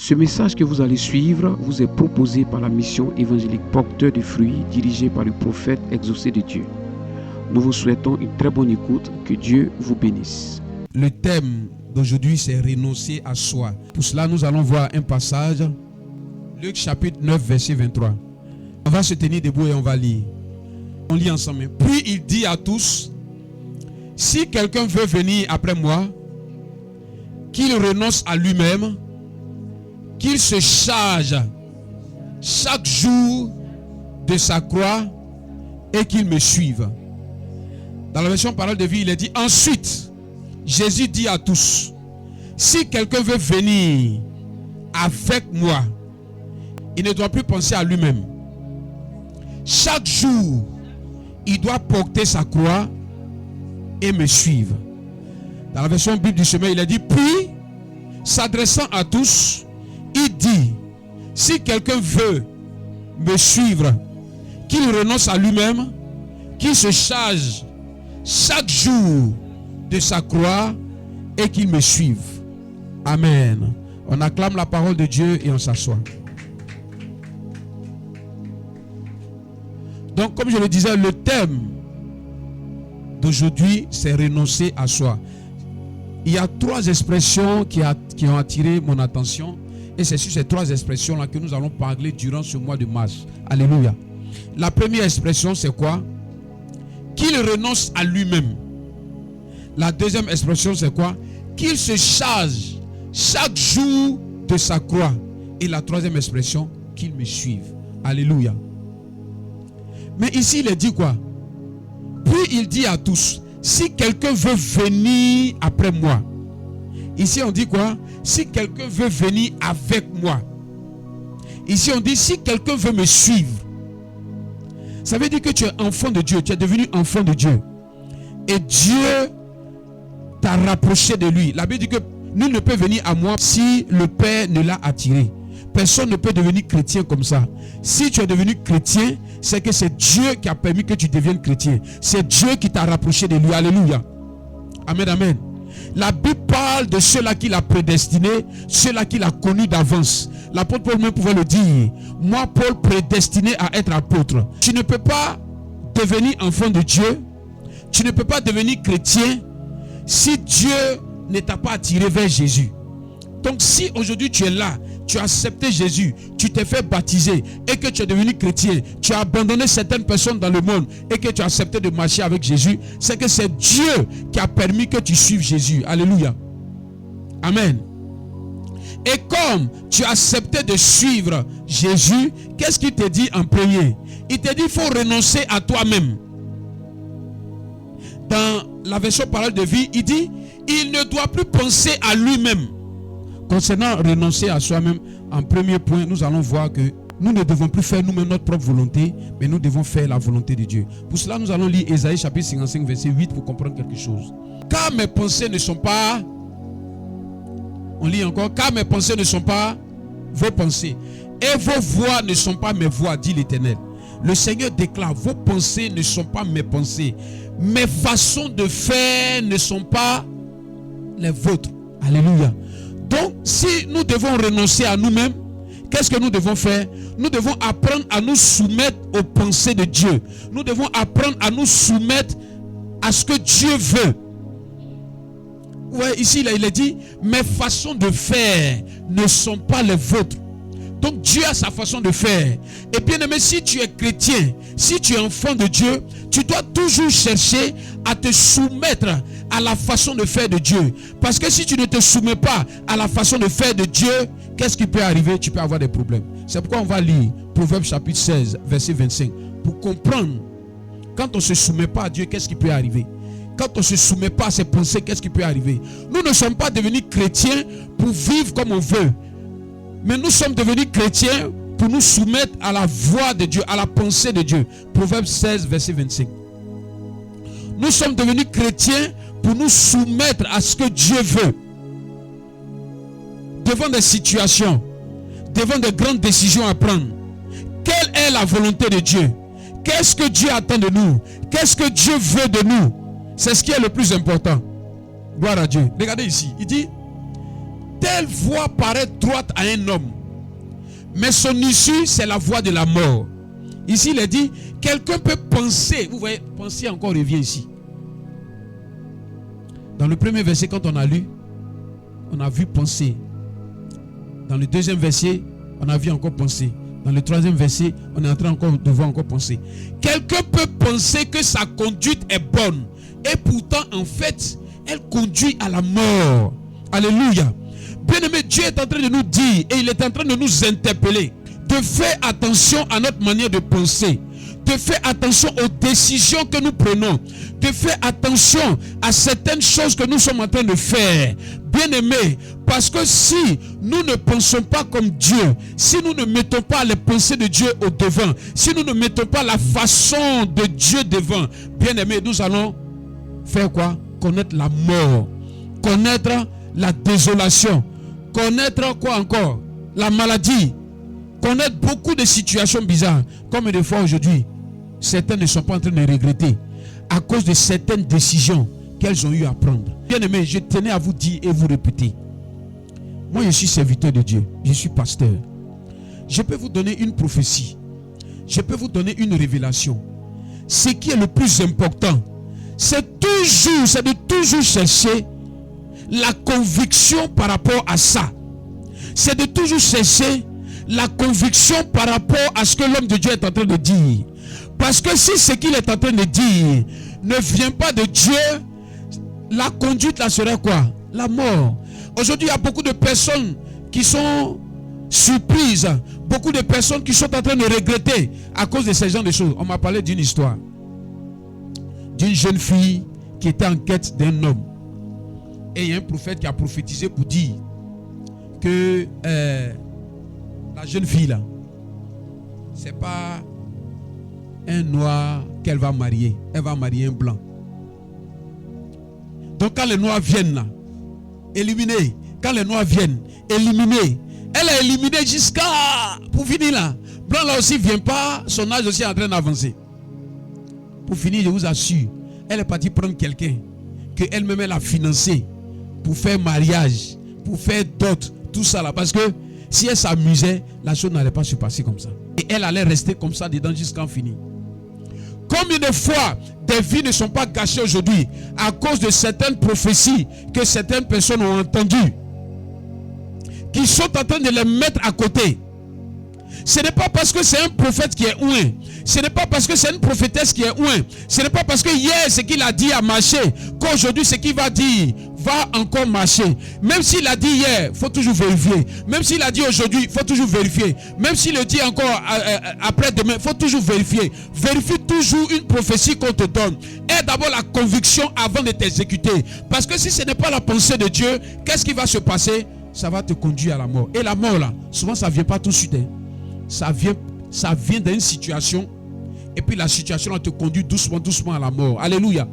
Ce message que vous allez suivre vous est proposé par la mission évangélique Porteur de fruits dirigée par le prophète exaucé de Dieu. Nous vous souhaitons une très bonne écoute. Que Dieu vous bénisse. Le thème d'aujourd'hui, c'est renoncer à soi. Pour cela, nous allons voir un passage, Luc chapitre 9, verset 23. On va se tenir debout et on va lire. On lit ensemble. Puis il dit à tous, si quelqu'un veut venir après moi, qu'il renonce à lui-même, qu'il se charge chaque jour de sa croix et qu'il me suive. Dans la version Parole de vie, il est dit, ensuite, Jésus dit à tous, si quelqu'un veut venir avec moi, il ne doit plus penser à lui-même. Chaque jour, il doit porter sa croix et me suivre. Dans la version Bible du chemin, il a dit, puis, s'adressant à tous, il dit, si quelqu'un veut me suivre, qu'il renonce à lui-même, qu'il se charge chaque jour de sa croix et qu'il me suive. Amen. On acclame la parole de Dieu et on s'assoit. Donc, comme je le disais, le thème d'aujourd'hui, c'est renoncer à soi. Il y a trois expressions qui ont attiré mon attention. Et c'est sur ces trois expressions-là que nous allons parler durant ce mois de mars. Alléluia. La première expression, c'est quoi? Qu'il renonce à lui-même. La deuxième expression, c'est quoi? Qu'il se charge chaque jour de sa croix. Et la troisième expression, qu'il me suive. Alléluia. Mais ici, il est dit quoi? Puis il dit à tous, si quelqu'un veut venir après moi. Ici, on dit quoi? Si quelqu'un veut venir avec moi. Ici, on dit si quelqu'un veut me suivre. Ça veut dire que tu es enfant de Dieu. Tu es devenu enfant de Dieu. Et Dieu t'a rapproché de lui. La Bible dit que nul ne peut venir à moi si le Père ne l'a attiré. Personne ne peut devenir chrétien comme ça. Si tu es devenu chrétien, c'est que c'est Dieu qui a permis que tu deviennes chrétien. C'est Dieu qui t'a rapproché de lui. Alléluia. Amen, amen. La Bible parle de ceux-là qu'il a prédestinés, ceux-là qu'il a connus d'avance. L'apôtre Paul même pouvait le dire. Moi, Paul, prédestiné à être apôtre. Tu ne peux pas devenir enfant de Dieu. Tu ne peux pas devenir chrétien si Dieu ne t'a pas attiré vers Jésus. Donc si aujourd'hui tu es là, tu as accepté Jésus, tu t'es fait baptiser et que tu es devenu chrétien, tu as abandonné certaines personnes dans le monde et que tu as accepté de marcher avec Jésus, c'est que c'est Dieu qui a permis que tu suives Jésus. Alléluia. Amen. Et comme tu as accepté de suivre Jésus, qu'est-ce qu'il te dit en premier? Il te dit il faut renoncer à toi-même. Dans la version Parole de vie, il dit il ne doit plus penser à lui-même. Concernant renoncer à soi-même, en premier point, nous allons voir que nous ne devons plus faire nous-mêmes notre propre volonté, mais nous devons faire la volonté de Dieu. Pour cela, nous allons lire Ésaïe chapitre 55, verset 8 pour comprendre quelque chose. Car mes pensées ne sont pas... On lit encore. Car mes pensées ne sont pas vos pensées. Et vos voix ne sont pas mes voix, dit l'Éternel. Le Seigneur déclare, vos pensées ne sont pas mes pensées. Mes façons de faire ne sont pas les vôtres. Alléluia. Donc, si nous devons renoncer à nous-mêmes, qu'est-ce que nous devons faire? Nous devons apprendre à nous soumettre aux pensées de Dieu. Nous devons apprendre à nous soumettre à ce que Dieu veut. Ouais, ici, là, il est dit, mes façons de faire ne sont pas les vôtres. Donc, Dieu a sa façon de faire. Et bien aimé, si tu es chrétien, si tu es enfant de Dieu, tu dois toujours chercher à te soumettre à la façon de faire de Dieu. Parce que si tu ne te soumets pas à la façon de faire de Dieu, qu'est-ce qui peut arriver? Tu peux avoir des problèmes. C'est pourquoi on va lire Proverbe chapitre 16, verset 25. Pour comprendre, quand on ne se soumet pas à Dieu, qu'est-ce qui peut arriver? Quand on ne se soumet pas à ses pensées, qu'est-ce qui peut arriver? Nous ne sommes pas devenus chrétiens pour vivre comme on veut. Mais nous sommes devenus chrétiens pour nous soumettre à la voix de Dieu, à la pensée de Dieu. Proverbe 16, verset 25. Nous sommes devenus chrétiens pour nous soumettre à ce que Dieu veut. Devant des situations, devant de grandes décisions à prendre. Quelle est la volonté de Dieu? Qu'est-ce que Dieu attend de nous? Qu'est-ce que Dieu veut de nous? C'est ce qui est le plus important. Gloire à Dieu. Regardez ici. Il dit, telle voie paraît droite à un homme, mais son issue, c'est la voie de la mort. Ici, il est dit, quelqu'un peut penser. Vous voyez, penser encore revient ici. Dans le premier verset, quand on a lu, on a vu penser. Dans le deuxième verset, on a vu encore penser. Dans le troisième verset, on est en train encore de voir encore penser. Quelqu'un peut penser que sa conduite est bonne. Et pourtant, en fait, elle conduit à la mort. Alléluia. Bien-aimé, Dieu est en train de nous dire, et il est en train de nous interpeller, de faire attention à notre manière de penser, de faire attention aux décisions que nous prenons, de faire attention à certaines choses que nous sommes en train de faire. Bien-aimé, parce que si nous ne pensons pas comme Dieu, si nous ne mettons pas les pensées de Dieu au devant, si nous ne mettons pas la façon de Dieu devant, bien-aimé, nous allons faire quoi? Connaître la mort, connaître la désolation, connaître quoi encore? La maladie, connaître beaucoup de situations bizarres. Comme des fois aujourd'hui, certains ne sont pas en train de regretter à cause de certaines décisions qu'elles ont eu à prendre. Bien aimé, je tenais à vous dire et vous répéter. Moi, je suis serviteur de Dieu. Je suis pasteur. Je peux vous donner une prophétie. Je peux vous donner une révélation. Ce qui est le plus important, c'est de toujours chercher la conviction par rapport à ça. C'est de toujours chercher la conviction par rapport à ce que l'homme de Dieu est en train de dire. Parce que si ce qu'il est en train de dire ne vient pas de Dieu, la conduite là serait quoi? La mort. Aujourd'hui, il y a beaucoup de personnes qui sont surprises. Beaucoup de personnes qui sont en train de regretter à cause de ces genres de choses. On m'a parlé d'une histoire. D'une jeune fille qui était en quête d'un homme. Et il y a un prophète qui a prophétisé pour dire que la jeune fille là, c'est pas un noir qu'elle va marier. Elle va marier un blanc. Donc quand les noirs viennent là, éliminés. Quand les noirs viennent, éliminés. Elle est éliminée jusqu'à... Pour finir là. Blanc là aussi vient pas. Son âge aussi est en train d'avancer. Pour finir, je vous assure, elle est partie prendre quelqu'un qu'elle-même elle a financé pour faire mariage, pour faire dot, tout ça là. Parce que si elle s'amusait, la chose n'allait pas se passer comme ça. Et elle allait rester comme ça dedans jusqu'en fini. Combien de fois des vies ne sont pas gâchées aujourd'hui à cause de certaines prophéties que certaines personnes ont entendues, qui sont en train de les mettre à côté. Ce n'est pas parce que c'est un prophète qui est ouin. Ce n'est pas parce que c'est une prophétesse qui est ouin. Ce n'est pas parce que hier ce qu'il a dit a marché qu'aujourd'hui ce qu'il va dire va encore marcher. Même s'il a dit hier, il faut toujours vérifier. Même s'il a dit aujourd'hui, il faut toujours vérifier. Même s'il le dit encore après-demain, il faut toujours vérifier. Vérifie toujours une prophétie qu'on te donne. Aie d'abord la conviction avant de t'exécuter. Parce que si ce n'est pas la pensée de Dieu, qu'est-ce qui va se passer? Ça va te conduire à la mort. Et la mort là, souvent ça ne vient pas tout de suite. Hein. Ça vient d'une situation. Et puis la situation là te conduit doucement à la mort. Alléluia.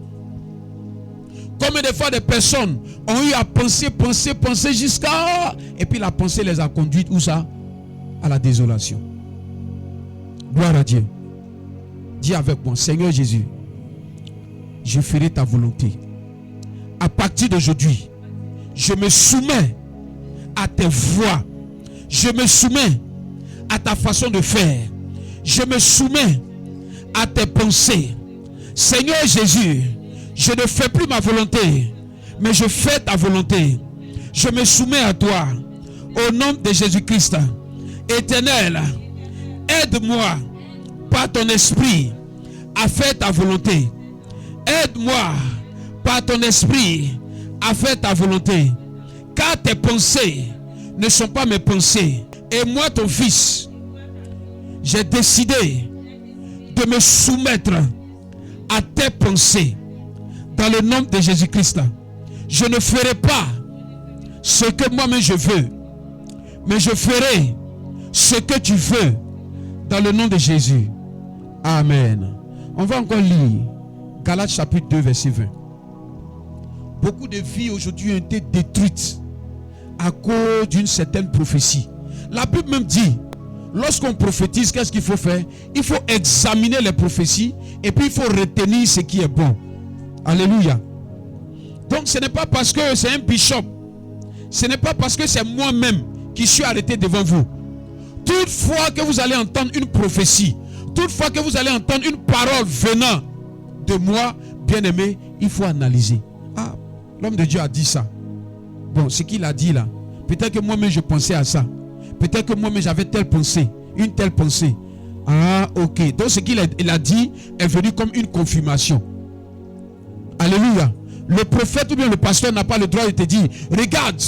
Combien de fois des personnes ont eu à penser jusqu'à... Et puis la pensée les a conduites où ça? À la désolation. Gloire à Dieu. Dis avec moi, Seigneur Jésus, je ferai ta volonté. À partir d'aujourd'hui, je me soumets à tes voies. Je me soumets à ta façon de faire. Je me soumets à tes pensées. Seigneur Jésus, je ne fais plus ma volonté, mais je fais ta volonté. Je me soumets à toi. Au nom de Jésus-Christ. Éternel, aide-moi par ton esprit à faire ta volonté. Aide-moi par ton esprit à faire ta volonté. Car tes pensées ne sont pas mes pensées. Et moi, ton fils, j'ai décidé de me soumettre à tes pensées. Dans le nom de Jésus-Christ. Je ne ferai pas ce que moi-même je veux, mais je ferai ce que tu veux. Dans le nom de Jésus. Amen. On va encore lire Galates chapitre 2 verset 20. Beaucoup de vies aujourd'hui ont été détruites à cause d'une certaine prophétie. La Bible même dit, lorsqu'on prophétise, qu'est-ce qu'il faut faire? Il faut examiner les prophéties et puis il faut retenir ce qui est bon. Alléluia. Donc ce n'est pas parce que c'est un bishop, Ce n'est pas parce que c'est moi-même qui suis arrêté devant vous. Toutefois que vous allez entendre une prophétie, toutefois que vous allez entendre une parole venant de moi, bien-aimé, il faut analyser. Ah, l'homme de Dieu a dit ça. Bon, ce qu'il a dit là, peut-être que moi-même je pensais à ça. Peut-être que moi-même j'avais telle pensée, une telle pensée. Ah, ok. Donc ce qu'il a dit est venu comme une confirmation. Alléluia. Le prophète ou bien le pasteur n'a pas le droit de te dire, regarde,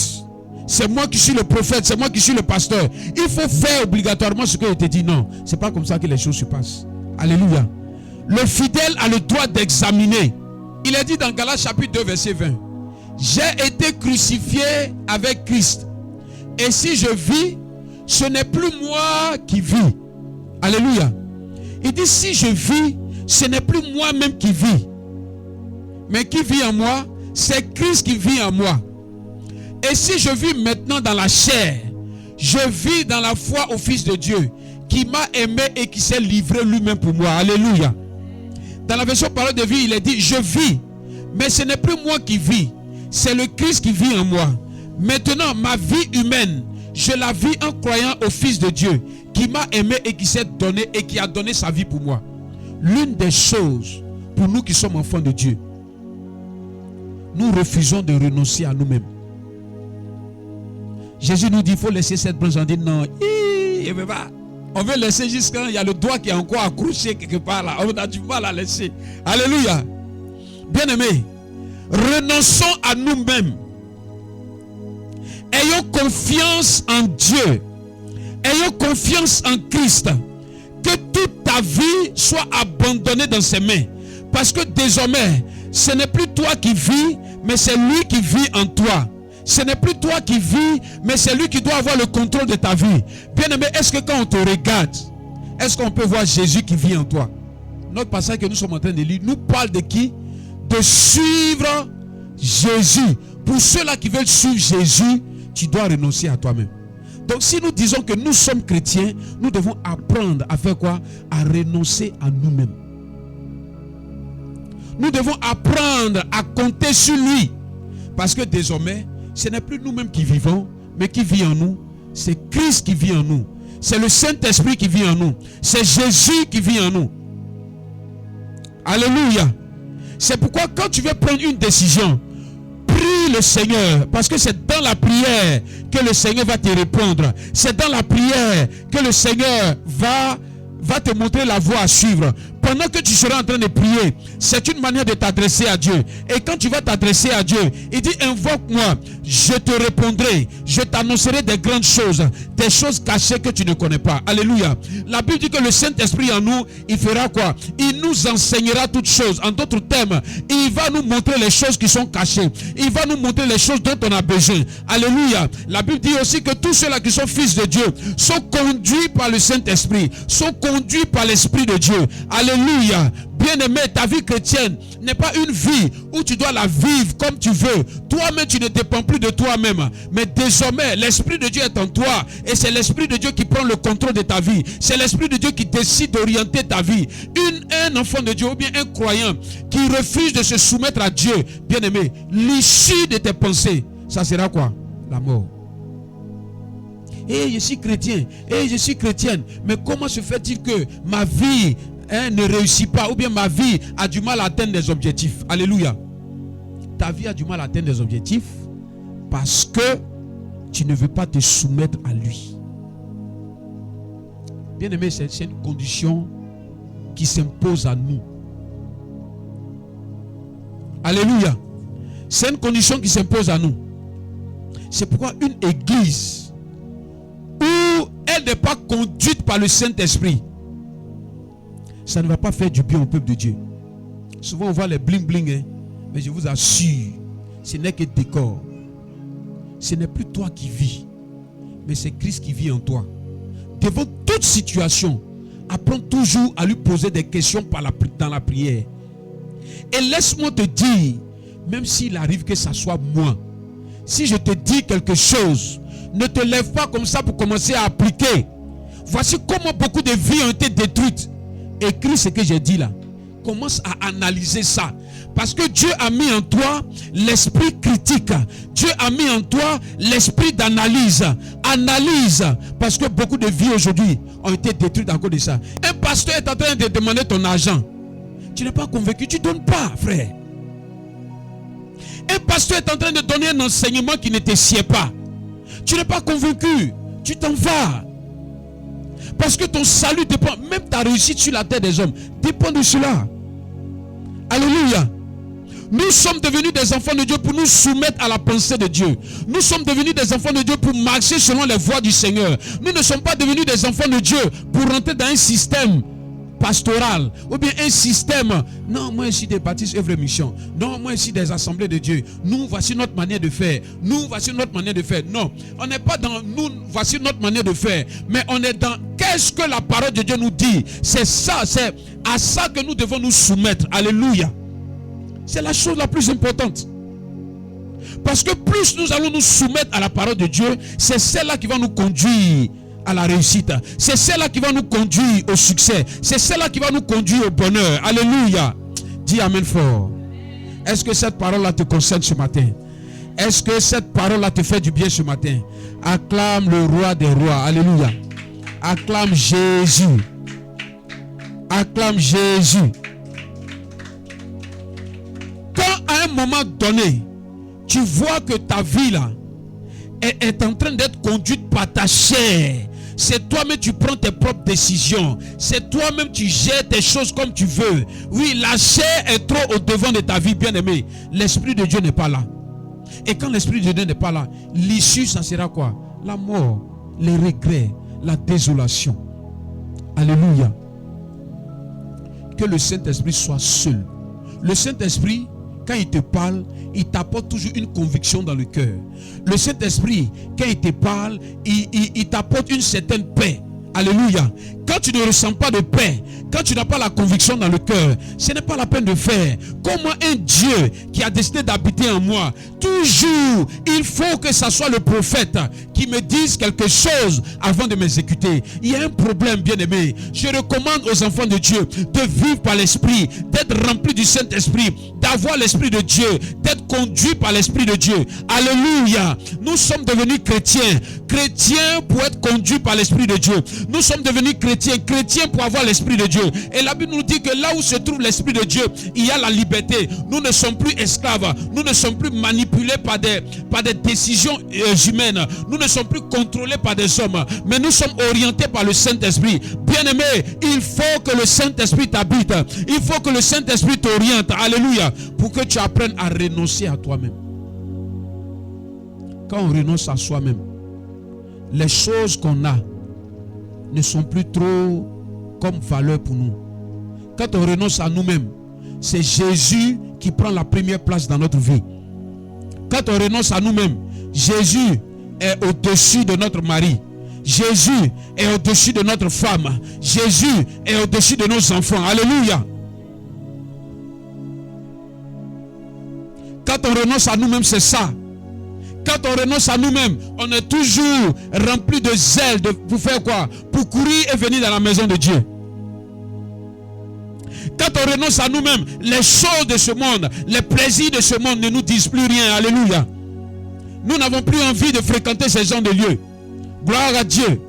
c'est moi qui suis le prophète, c'est moi qui suis le pasteur. Il faut faire obligatoirement ce que je te dis. Non, c'est pas comme ça que les choses se passent. Alléluia. Le fidèle a le droit d'examiner. Il est dit dans Galates chapitre 2 verset 20. J'ai été crucifié avec Christ. Et si je vis, ce n'est plus moi qui vis. Alléluia. Il dit si je vis, ce n'est plus moi-même qui vis. Mais qui vit en moi, c'est Christ qui vit en moi. Et si je vis maintenant dans la chair, je vis dans la foi au Fils de Dieu, qui m'a aimé et qui s'est livré lui-même pour moi. Alléluia. Dans la version parole de vie, il est dit, je vis, mais ce n'est plus moi qui vis, c'est le Christ qui vit en moi. Maintenant, ma vie humaine, je la vis en croyant au Fils de Dieu, qui m'a aimé et qui s'est donné et qui a donné sa vie pour moi. L'une des choses, pour nous qui sommes enfants de Dieu, nous refusons de renoncer à nous-mêmes. Jésus nous dit, il faut laisser cette branche. On dit non, on veut laisser jusqu'à il y a le doigt qui est encore accroché quelque part là. On a du mal à laisser. Alléluia. Bien-aimés, renonçons à nous-mêmes. Ayons confiance en Dieu. Ayons confiance en Christ. Que toute ta vie soit abandonnée dans ses mains. Parce que désormais, ce n'est plus toi qui vis, mais c'est lui qui vit en toi. Ce n'est plus toi qui vis, mais c'est lui qui doit avoir le contrôle de ta vie. Bien-aimé, est-ce que quand on te regarde, est-ce qu'on peut voir Jésus qui vit en toi? Notre passage que nous sommes en train de lire nous parle de qui? De suivre Jésus. Pour ceux-là qui veulent suivre Jésus, tu dois renoncer à toi-même. Donc si nous disons que nous sommes chrétiens, nous devons apprendre à faire quoi? À renoncer à nous-mêmes. Nous devons apprendre à compter sur lui. Parce que désormais, ce n'est plus nous-mêmes qui vivons, mais qui vit en nous. C'est Christ qui vit en nous. C'est le Saint-Esprit qui vit en nous. C'est Jésus qui vit en nous. Alléluia. C'est pourquoi quand tu veux prendre une décision, prie le Seigneur. Parce que c'est dans la prière que le Seigneur va te répondre. C'est dans la prière que le Seigneur va te montrer la voie à suivre. Pendant que tu seras en train de prier, c'est une manière de t'adresser à Dieu. Et quand tu vas t'adresser à Dieu, il dit invoque-moi, je te répondrai, je t'annoncerai des grandes choses, des choses cachées que tu ne connais pas. Alléluia. La Bible dit que le Saint-Esprit en nous, il fera quoi? Il nous enseignera toutes choses. En d'autres termes, il va nous montrer les choses qui sont cachées. Il va nous montrer les choses dont on a besoin. Alléluia. La Bible dit aussi que tous ceux-là qui sont fils de Dieu sont conduits par le Saint-Esprit, sont conduits par l'Esprit de Dieu. Alléluia. Bien-aimé, ta vie chrétienne n'est pas une vie où tu dois la vivre comme tu veux. Toi-même, tu ne dépends plus de toi-même. Mais désormais, l'Esprit de Dieu est en toi. Et c'est l'Esprit de Dieu qui prend le contrôle de ta vie. C'est l'Esprit de Dieu qui décide d'orienter ta vie. Un enfant de Dieu ou bien un croyant qui refuse de se soumettre à Dieu, bien-aimé, l'issue de tes pensées, ça sera quoi? La mort. Et je suis chrétien, et je suis chrétienne. Mais comment se fait-il que ma vie ne réussit pas, ou bien ma vie a du mal à atteindre des objectifs? Alléluia. Ta vie a du mal à atteindre des objectifs parce que tu ne veux pas te soumettre à lui. Bien aimé, c'est une condition qui s'impose à nous. Alléluia. C'est une condition qui s'impose à nous. C'est pourquoi une église où elle n'est pas conduite par le Saint-Esprit, ça ne va pas faire du bien au peuple de Dieu. Souvent on voit les bling bling, mais je vous assure, ce n'est que décor. Ce n'est plus toi qui vis, mais c'est Christ qui vit en toi. Devant toute situation, apprends toujours à lui poser des questions dans la prière. Et laisse-moi te dire, même s'il arrive que ça soit moi, si je te dis quelque chose, ne te lève pas comme ça pour commencer à appliquer. Voici comment beaucoup de vies ont été détruites. Écris ce que j'ai dit là. Commence à analyser ça. Parce que Dieu a mis en toi l'esprit critique. Dieu a mis en toi l'esprit d'analyse. Analyse. Parce que beaucoup de vies aujourd'hui ont été détruites à cause de ça. Un pasteur est en train de demander ton argent. Tu n'es pas convaincu, tu ne donnes pas, frère. Un pasteur est en train de donner un enseignement qui ne te sied pas. Tu n'es pas convaincu, tu t'en vas. Parce que ton salut dépend, même ta réussite sur la terre des hommes, dépend de cela. Alléluia. Nous sommes devenus des enfants de Dieu pour nous soumettre à la pensée de Dieu. Nous sommes devenus des enfants de Dieu pour marcher selon les voies du Seigneur. Nous ne sommes pas devenus des enfants de Dieu pour rentrer dans un système pastoral ou bien un système. Non, moi ici des baptistes œuvre mission. Non, moi ici des assemblées de Dieu. Nous, voici notre manière de faire. Nous, voici notre manière de faire. Non, on n'est pas dans nous, voici notre manière de faire. Mais on est dans qu'est-ce que la parole de Dieu nous dit. C'est ça, c'est à ça que nous devons nous soumettre. Alléluia. C'est la chose la plus importante. Parce que plus nous allons nous soumettre à la parole de Dieu, c'est celle-là qui va nous conduire à la réussite. C'est celle-là qui va nous conduire au succès. C'est celle-là qui va nous conduire au bonheur. Alléluia. Dis amen fort. Est-ce que cette parole-là te concerne ce matin? Est-ce que cette parole-là te fait du bien ce matin? Acclame le roi des rois. Alléluia. Acclame Jésus. Acclame Jésus. Quand à un moment donné, tu vois que ta vie là est en train d'être conduite par ta chair, c'est toi-même tu prends tes propres décisions, c'est toi-même tu gères tes choses comme tu veux. Oui, la chair est trop au devant de ta vie, bien-aimé. L'Esprit de Dieu n'est pas là. Et quand l'Esprit de Dieu n'est pas là, l'issue ça sera quoi? La mort, les regrets, la désolation. Alléluia. Que le Saint-Esprit soit seul. Le Saint-Esprit, quand il te parle, il t'apporte toujours une conviction dans le cœur. Le Saint-Esprit, quand il te parle, il t'apporte une certaine paix. Alléluia. Quand tu ne ressens pas de paix, quand tu n'as pas la conviction dans le cœur, ce n'est pas la peine de faire. Comment un Dieu qui a décidé d'habiter en moi, toujours, il faut que ce soit le prophète qui me dise quelque chose avant de m'exécuter. Il y a un problème, bien-aimé. Je recommande aux enfants de Dieu de vivre par l'Esprit, d'être remplis du Saint-Esprit, d'avoir l'Esprit de Dieu, d'être conduits par l'Esprit de Dieu. Alléluia. Nous sommes devenus chrétiens. Chrétiens pour être conduits par l'Esprit de Dieu. Nous sommes devenus chrétiens. Chrétiens pour avoir l'Esprit de Dieu. Et la Bible nous dit que là où se trouve l'Esprit de Dieu, il y a la liberté. Nous ne sommes plus esclaves. Nous ne sommes plus manipulés par des décisions humaines. Nous ne sommes plus contrôlés par des hommes. Mais nous sommes orientés par le Saint-Esprit. Bien-aimé, il faut que le Saint-Esprit t'habite. Il faut que le Saint-Esprit t'oriente. Alléluia. Pour que tu apprennes à renoncer à toi-même. Quand on renonce à soi-même, les choses qu'on a ne sont plus trop comme valeur pour nous. Quand on renonce à nous-mêmes, c'est Jésus qui prend la première place dans notre vie. Quand on renonce à nous-mêmes, Jésus est au-dessus de notre mari. Jésus est au-dessus de notre femme. Jésus est au-dessus de nos enfants. Alléluia. Quand on renonce à nous-mêmes, c'est ça. Quand on renonce à nous-mêmes, on est toujours rempli de zèle pour faire quoi? Pour courir et venir dans la maison de Dieu. Quand on renonce à nous-mêmes, les choses de ce monde, les plaisirs de ce monde ne nous disent plus rien. Alléluia. Nous n'avons plus envie de fréquenter ces gens de lieux. Gloire à Dieu.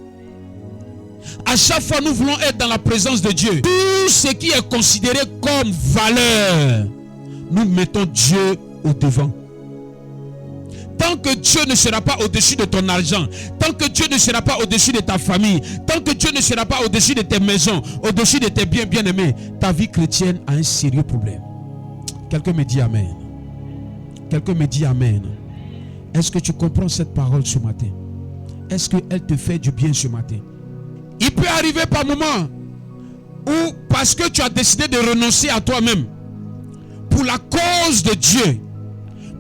À chaque fois, nous voulons être dans la présence de Dieu. Tout ce qui est considéré comme valeur, nous mettons Dieu au devant. Tant que Dieu ne sera pas au-dessus de ton argent, tant que Dieu ne sera pas au-dessus de ta famille, tant que Dieu ne sera pas au-dessus de tes maisons, au-dessus de tes biens bien-aimés, ta vie chrétienne a un sérieux problème. Quelqu'un me dit Amen. Quelqu'un me dit Amen. Est-ce que tu comprends cette parole ce matin? Est-ce qu'elle te fait du bien ce matin? Il peut arriver par moment où, parce que tu as décidé de renoncer à toi-même, pour la cause de Dieu,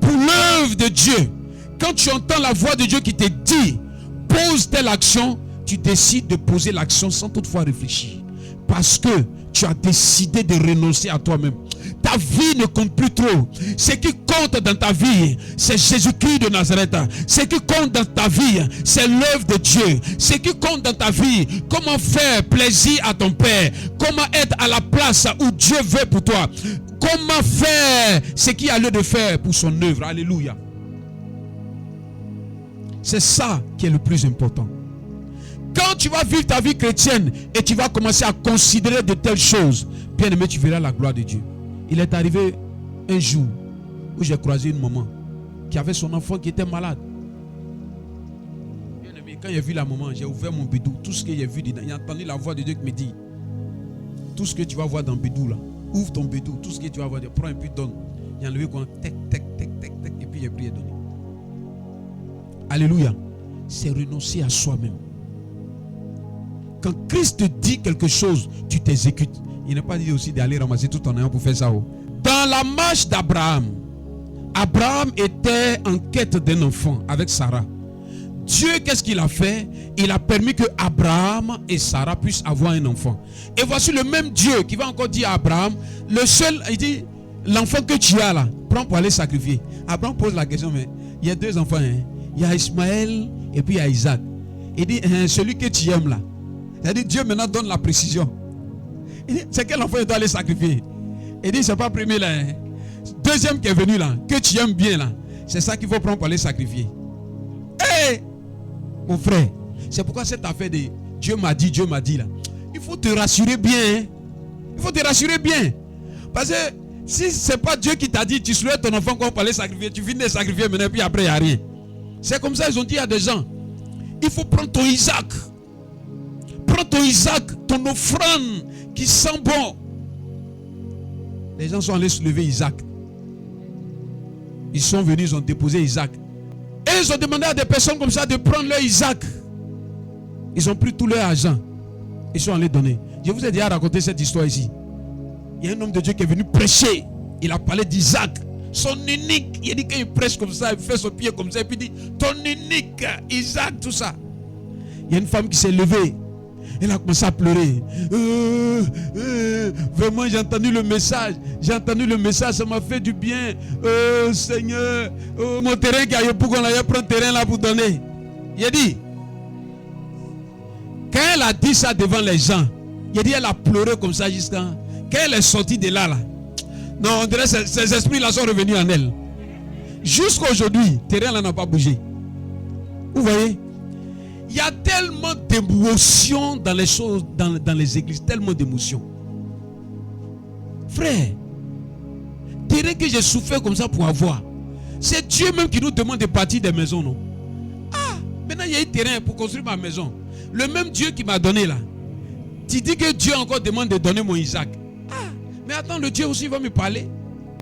pour l'œuvre de Dieu, quand tu entends la voix de Dieu qui te dit pose telle action, tu décides de poser l'action sans toutefois réfléchir. Parce que tu as décidé de renoncer à toi-même. Ta vie ne compte plus trop. Ce qui compte dans ta vie, c'est Jésus-Christ de Nazareth. Ce qui compte dans ta vie, c'est l'œuvre de Dieu. Ce qui compte dans ta vie, comment faire plaisir à ton Père. Comment être à la place où Dieu veut pour toi. Comment faire ce qu'il a lieu de faire pour son œuvre. Alléluia. C'est ça qui est le plus important. Quand tu vas vivre ta vie chrétienne et tu vas commencer à considérer de telles choses, bien aimé, tu verras la gloire de Dieu. Il est arrivé un jour où j'ai croisé une maman qui avait son enfant qui était malade. Bien aimé, quand j'ai vu la maman, j'ai ouvert mon bidou. Tout ce que j'ai vu dedans, j'ai entendu la voix de Dieu qui me dit: tout ce que tu vas voir dans le bidou là, ouvre ton bidou, tout ce que tu vas voir, prends un peu, donne. J'ai enlevé quoi, tec, et puis j'ai pris et donné. Alléluia. C'est renoncer à soi-même. Quand Christ te dit quelque chose, tu t'exécutes. Il n'est pas dit aussi d'aller ramasser tout ton argent pour faire ça. Dans la marche d'Abraham, Abraham était en quête d'un enfant avec Sarah. Dieu, qu'est-ce qu'il a fait? Il a permis que Abraham et Sarah puissent avoir un enfant. Et voici le même Dieu qui va encore dire à Abraham, le seul, il dit, l'enfant que tu as là, prends pour aller sacrifier. Abraham pose la question, mais il y a deux enfants, hein? Il y a Ismaël et puis il y a Isaac. Il dit, celui que tu aimes là. C'est-à-dire, Dieu maintenant donne la précision. Il dit, c'est quel enfant il doit aller sacrifier? Il dit, c'est pas le premier là. Hein? Deuxième qui est venu là, que tu aimes bien là. C'est ça qu'il faut prendre pour aller sacrifier. Hé, mon frère, c'est pourquoi cette affaire de Dieu m'a dit là. Il faut te rassurer bien. Hein? Il faut te rassurer bien. Parce que si c'est pas Dieu qui t'a dit, tu souhaites ton enfant qu'on peut aller sacrifier, tu finis de sacrifier maintenant, puis après il n'y a rien. C'est comme ça, ils ont dit à des gens, il faut prendre ton Isaac. Prends ton Isaac, ton offrande qui sent bon. Les gens sont allés soulever Isaac. Ils sont venus, ils ont déposé Isaac. Et ils ont demandé à des personnes comme ça de prendre leur Isaac. Ils ont pris tout leur argent. Ils sont allés donner. Je vous ai déjà raconté cette histoire ici. Il y a un homme de Dieu qui est venu prêcher. Il a parlé d'Isaac. Son unique. Il dit qu'il prêche comme ça, il fait son pied comme ça. Et puis il dit, ton unique Isaac, tout ça. Il y a une femme qui s'est levée. Elle a commencé à pleurer. Vraiment, j'ai entendu le message. Ça m'a fait du bien. Seigneur, mon terrain qui a eu pour qu'on aille prendre terrain là pour donner. Il a dit, quand elle a dit ça devant les gens, il a dit, elle a pleuré comme ça jusqu'à. Quand elle est sortie de là, non, on dirait que ces esprits-là sont revenus en elle. Jusqu'à aujourd'hui, terrain là n'a pas bougé. Vous voyez? Il y a tellement d'émotions dans les choses, dans les églises, tellement d'émotions. Frère, terrain que j'ai souffert comme ça pour avoir, c'est Dieu même qui nous demande de bâtir des maisons, non? Ah, maintenant il y a un terrain pour construire ma maison. Le même Dieu qui m'a donné là. Tu dis que Dieu encore demande de donner mon Isaac. Ah, mais attends, le Dieu aussi va me parler.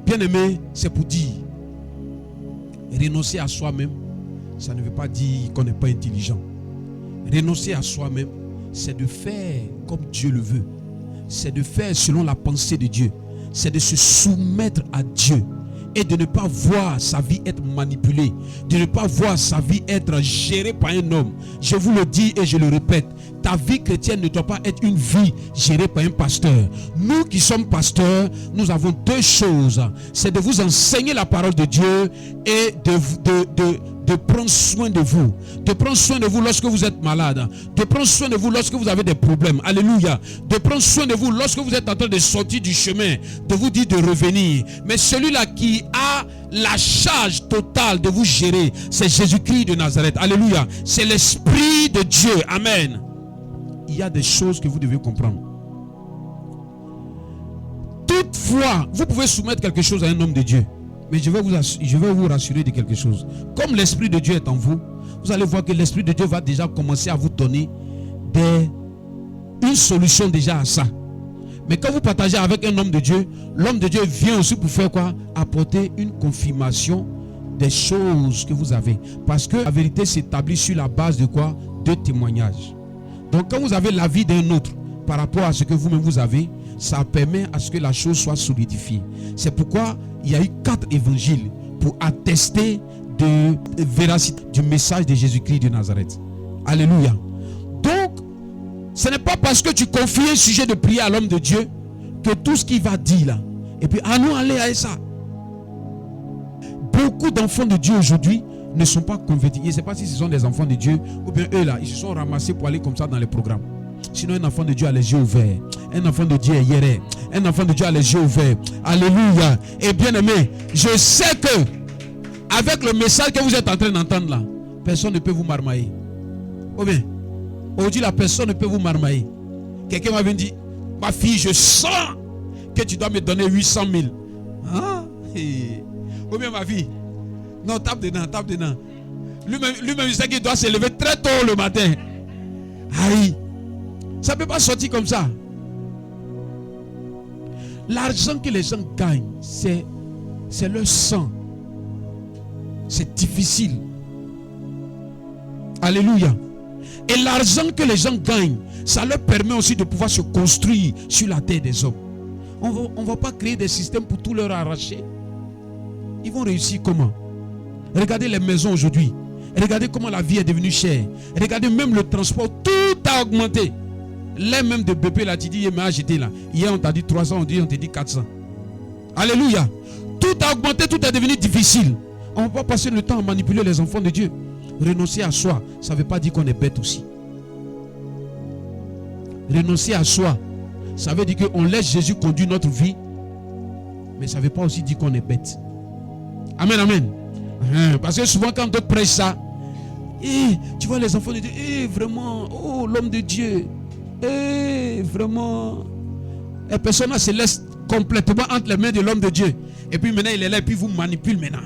Bien aimé, c'est pour dire, renoncer à soi-même, ça ne veut pas dire qu'on n'est pas intelligent. Renoncer à soi-même, c'est de faire comme Dieu le veut. C'est de faire selon la pensée de Dieu. C'est de se soumettre à Dieu et de ne pas voir sa vie être manipulée, de ne pas voir sa vie être gérée par un homme. Je vous le dis et je le répète, ta vie chrétienne ne doit pas être une vie gérée par un pasteur. Nous qui sommes pasteurs, nous avons deux choses. C'est de vous enseigner la parole de Dieu et de prendre soin de vous. De prendre soin de vous lorsque vous êtes malade. De prendre soin de vous lorsque vous avez des problèmes. Alléluia. De prendre soin de vous lorsque vous êtes en train de sortir du chemin. De vous dire de revenir. Mais celui-là qui a la charge totale de vous gérer, c'est Jésus-Christ de Nazareth. Alléluia. C'est l'Esprit de Dieu. Amen. Il y a des choses que vous devez comprendre. Toutefois, vous pouvez soumettre quelque chose à un homme de Dieu. Mais je vais vous rassurer de quelque chose. Comme l'Esprit de Dieu est en vous, vous allez voir que l'Esprit de Dieu va déjà commencer à vous donner une solution déjà à ça. Mais quand vous partagez avec un homme de Dieu, l'homme de Dieu vient aussi pour faire quoi? Apporter une confirmation des choses que vous avez. Parce que la vérité s'établit sur la base de quoi? De témoignages. Donc quand vous avez l'avis d'un autre par rapport à ce que vous-même vous avez, ça permet à ce que la chose soit solidifiée. C'est pourquoi il y a eu 4 évangiles pour attester de véracité du message de Jésus-Christ de Nazareth. Alléluia. Donc, ce n'est pas parce que tu confies un sujet de prière à l'homme de Dieu que tout ce qu'il va dire là, et puis allons aller à ça. Beaucoup d'enfants de Dieu aujourd'hui ne sont pas convertis. Je ne sais pas si ce sont des enfants de Dieu ou bien eux là, ils se sont ramassés pour aller comme ça dans les programmes. Sinon, un enfant de Dieu a les yeux ouverts. Un enfant de Dieu est hiéré. Un enfant de Dieu a les yeux ouverts. Alléluia. Et bien aimé, je sais que avec le message que vous êtes en train d'entendre là, personne ne peut vous marmailler. Ou bien, aujourd'hui la personne ne peut vous marmailler. Quelqu'un m'a dit, ma fille, je sens que tu dois me donner 800 000. Hein? Ou bien ma fille, non, tape dedans, tape dedans. Lui-même, il sait qu'il doit se lever très tôt le matin. Aïe, ça ne peut pas sortir comme ça. L'argent que les gens gagnent, c'est leur sang. C'est difficile. Alléluia. Et l'argent que les gens gagnent, ça leur permet aussi de pouvoir se construire sur la terre des hommes. On ne va pas créer des systèmes pour tout leur arracher. Ils vont réussir comment? Regardez les maisons aujourd'hui. Regardez comment la vie est devenue chère. Regardez même le transport, tout a augmenté. Les mêmes de BP là, tu dis, mais acheté là. Hier on t'a dit 300, on te dit 400. Alléluia. Tout a augmenté, tout est devenu difficile. On ne va pas passer le temps à manipuler les enfants de Dieu. Renoncer à soi, ça ne veut pas dire qu'on est bête aussi. Renoncer à soi, ça veut dire qu'on laisse Jésus conduire notre vie. Mais ça ne veut pas aussi dire qu'on est bête. Amen, amen. Parce que souvent quand d'autres prêchent ça, tu vois les enfants de Dieu, vraiment, oh l'homme de Dieu, vraiment. Et personne se laisse complètement entre les mains de l'homme de Dieu. Et puis maintenant il est là et puis il vous manipule maintenant.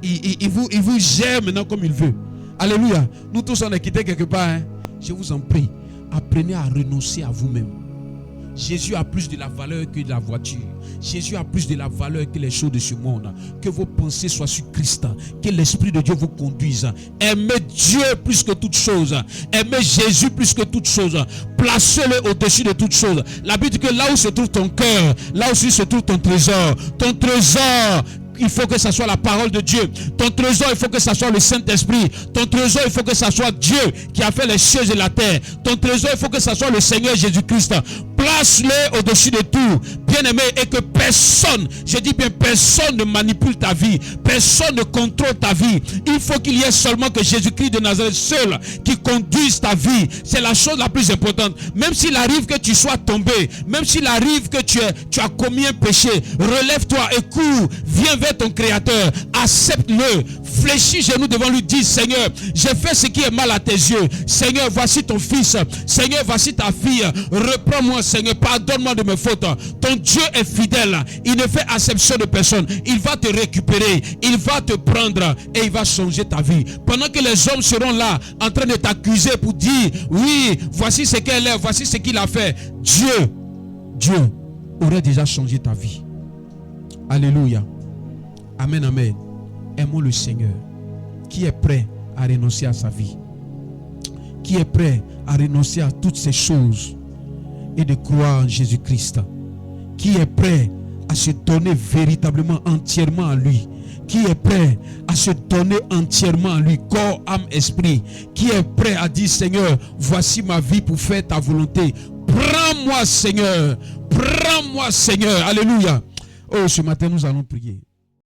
Il vous gère maintenant comme il veut. Alléluia. Nous tous on est quittés quelque part. Hein. Je vous en prie, apprenez à renoncer à vous-même. Jésus a plus de la valeur que de la voiture. Jésus a plus de la valeur que les choses de ce monde. Que vos pensées soient sur Christ. Que l'Esprit de Dieu vous conduise. Aimez Dieu plus que toute chose. Aimez Jésus plus que toute chose. Placez-le au-dessus de toute chose. La Bible dit que là où se trouve ton cœur, là aussi se trouve ton trésor. Ton trésor, il faut que ça soit la parole de Dieu. Ton trésor, il faut que ça soit le Saint-Esprit. Ton trésor, il faut que ça soit Dieu qui a fait les cieux et la terre. Ton trésor, il faut que ça soit le Seigneur Jésus-Christ. Place-le au-dessus de tout, bien-aimé, et que personne, je dis bien personne ne manipule ta vie. Personne ne contrôle ta vie. Il faut qu'il y ait seulement que Jésus-Christ de Nazareth seul qui conduise ta vie. C'est la chose la plus importante. Même s'il arrive que tu sois tombé, même s'il arrive que tu as commis un péché, relève-toi et cours, viens vers ton Créateur, accepte-le, fléchis genoux devant lui, dis Seigneur, j'ai fait ce qui est mal à tes yeux. Seigneur, voici ton fils. Seigneur, voici ta fille. Reprends-moi, Seigneur, pardonne-moi de mes fautes. Ton Dieu est fidèle. Il ne fait acception de personne. Il va te récupérer. Il va te prendre et il va changer ta vie. Pendant que les hommes seront là en train de t'accuser pour dire oui, voici ce qu'elle est, voici ce qu'il a fait. Dieu aurait déjà changé ta vie. Alléluia. Amen, amen. Aimons le Seigneur qui est prêt à renoncer à sa vie, qui est prêt à renoncer à toutes ces choses et de croire en Jésus-Christ, qui est prêt à se donner véritablement entièrement à lui, qui est prêt à se donner entièrement à lui, corps, âme, esprit, qui est prêt à dire Seigneur, voici ma vie pour faire ta volonté. Prends-moi Seigneur, prends-moi Seigneur. Alléluia. Oh, ce matin nous allons prier.